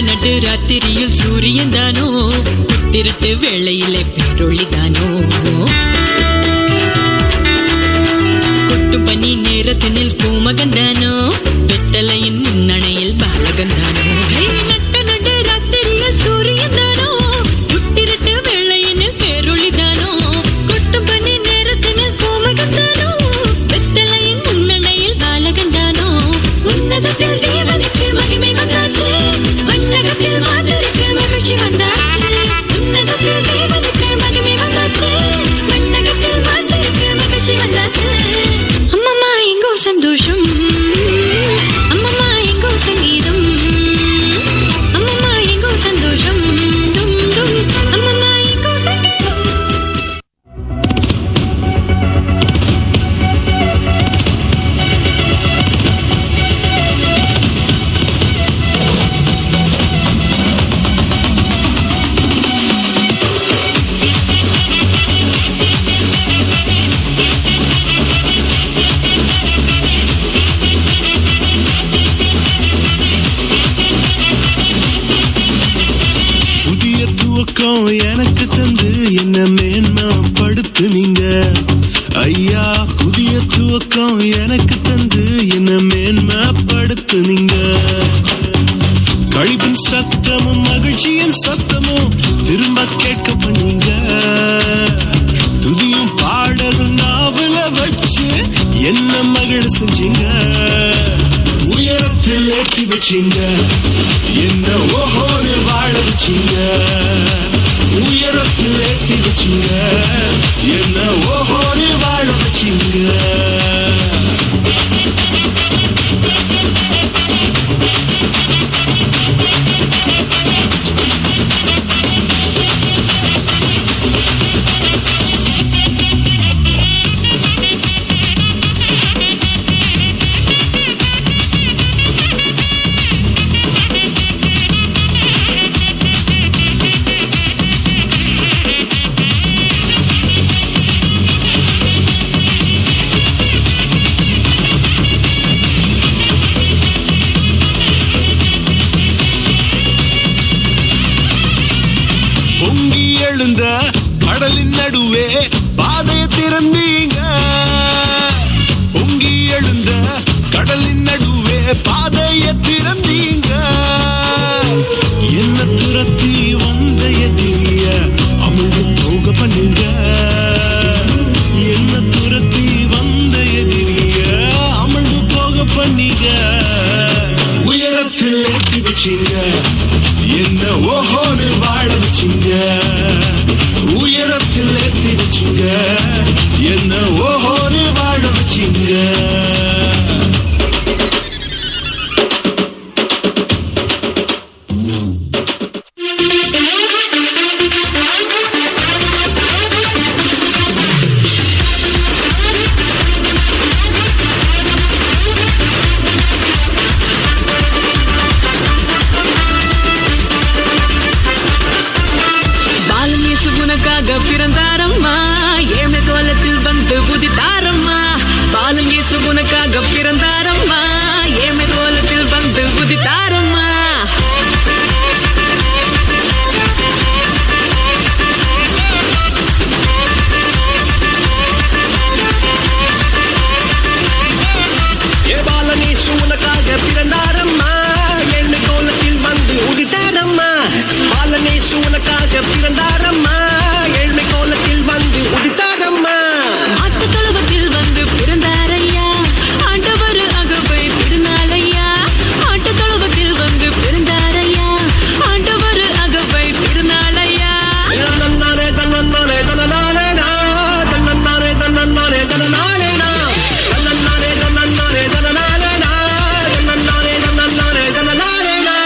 நட்டு ராத்திரியில் சூரியன் தானோ, திருட்டு வேளையிலே பேரொழிதானோ, கொட்டும் பனி நேரத்தினில் பூமகன் தானோ, வெத்தலையின் முன்னணையில் பாலகன் தானோ. நட்டு நட்டு ராத்திரியில் சூரியன் தானோ, திருட்டு வேளையினில் பேரொழிதானோ, கொட்டும் பனி நேரத்தினில் பூமகன் தானோ, வெத்தலையின் முன்னணையில் பாலகன் தானோ. உன்னதத்தில் தேவனுக்கு மகிமை வந்தாச்சு, வண்ணகத்தில் மாதருக்கு மகிழ்ச்சி வந்தாச்சு. உன்னதத்தில் தேவனுக்கு மகிமை வந்தாச்சு, வண்ணகத்தில் மாதருக்கு மகிழ்ச்சி வந்தாச்சு. அம்மம்மா எங்கோ சந்தோஷம், அம்மம்மா எங்கோ சங்கீதம், அம்மம்மா எங்கோ சந்தோஷம், டும் டும் அம்மம்மா எங்கோ சங்கீதம். எனக்கு தந்து என்ன மேன்மைப்படுத்து நீங்க ஐயா. புதிய துவக்கம் எனக்கு தந்து என்ன மேன்மைப்படுத்து நீங்க. கழிப்பின் சத்தமும் மகிழ்ச்சியின் சத்தமும் திரும்ப கேட்க பண்ணீங்க. துதியும் பாடலும் நாவல வச்சு என்ன மகிழ செஞ்சீங்க. உயரத்தில் ஏற்றி வச்சீங்க, என்ன ஓஹோன்னு வாழ வச்சீங்க. உயரத்தில் ஏற்றி வச்சீங்க, என்ன ஓஹோன்னு வாழ வச்சீங்க. பொங்கி எழுந்த கடலின் நடுவே பாதையை திறந்தீங்க. பொங்கி எழுந்த கடலின் நடுவே பாதையை திறந்தீங்க. என்ன துரத்தி வந்த எதிரிய அமிழ்ந்து போக பண்ணுங்க. என்ன துரத்தி வந்த எதிரிய அமிழ்ந்து போக பண்ணீங்க. உயரத்தில் ஏற்றி வச்சீங்க, என்ன ஓஹோன்னு வாழ வச்சீங்க. உயரத்தில் ஏற்றி வச்சீங்க, என்ன ஓஹோன்னு வாழ வச்சீங்க. பிறந்தாரம்மா ஏழை கோலத்தில் வந்து புதித்தாரம்மா. பாலன் இயேசு உனக்காக பிறந்தாரம்மா, ஏழை கோலத்தில் வந்து புதித்தாரம்மா. பாலன் இயேசு உனக்காக பிறந்தாரம்மா, ஏழை கோலத்தில் வந்து உதித்தாரம்மா. பாலன் இயேசு உனக்காக பிறந்தாரம்மா, ஏழ்மை கோலத்தில் வந்து உதித்தாரம்மா. ஆட்டு தொழுவத்தில் வந்து பிறந்தாரையா, ஆண்டவர் அகவை திருநாளையா. ஆட்டு தொழுவத்தில் வந்து பிறந்தாரையா, ஆண்டவர் அகவை திருநாளையா. தன்னன்னாரே தன்னன்னாரே தன்னனாரேனா, தன்னன்னாரே தன்னன்னாரே தன்னனாரேனா, தன்னன்னாரே தன்னன்னாரே தன்னனாரேனா, தன்னன்னாரே தன்னன்னாரே தன்னனாரேனா.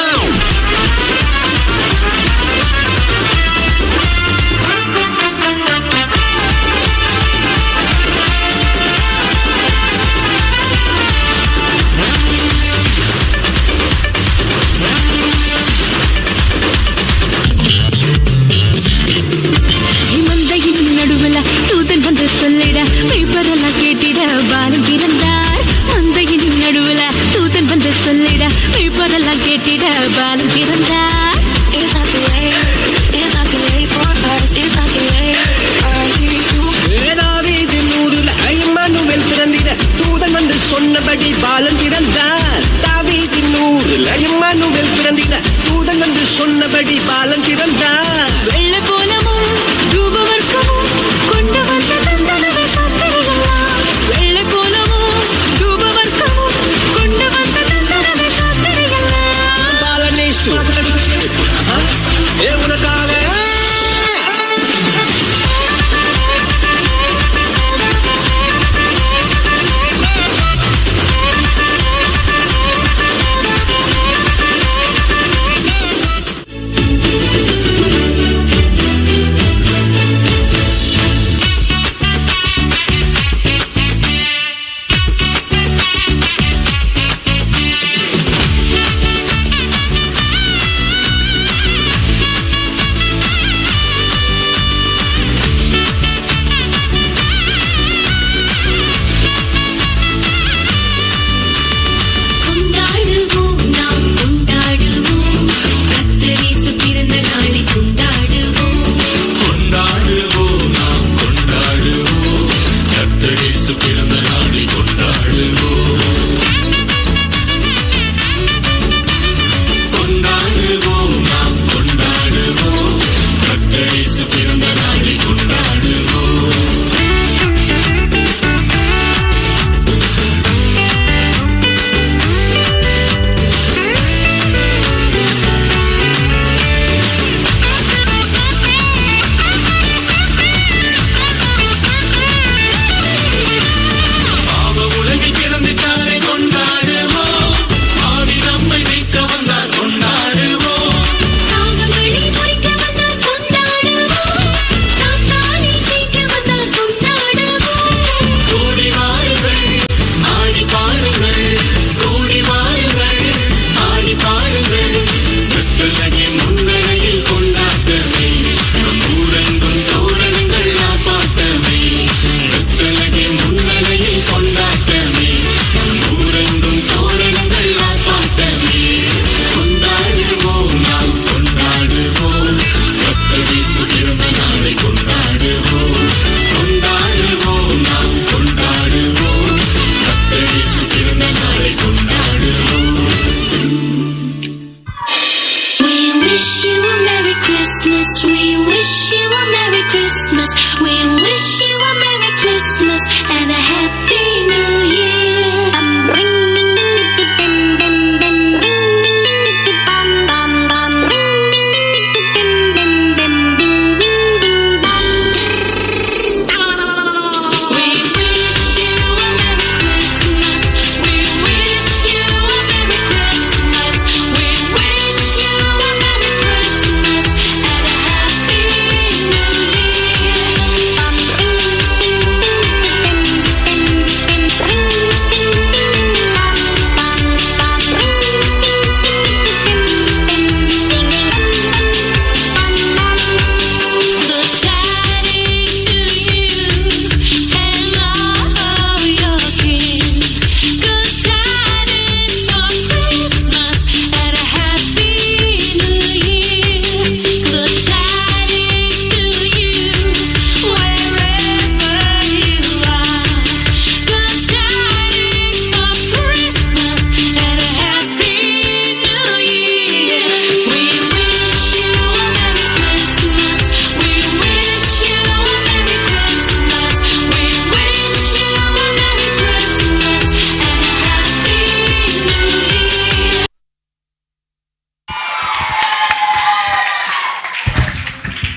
சொல்லிட இப்போதெல்லாம் கேட்டிட பாலன் பிறந்தார். It's not too late. It's not too late for us. It's not too late. I need you. தாவீதின் ஊரில் இம்மானுவேல் பிறந்திட தூதன் வந்து சொன்னபடி பாலன் பிறந்தார். தாவீதின் ஊரில் இம்மானுவேல் பிறந்திட தூதன் வந்து சொன்னபடி பாலன் பிறந்தார்.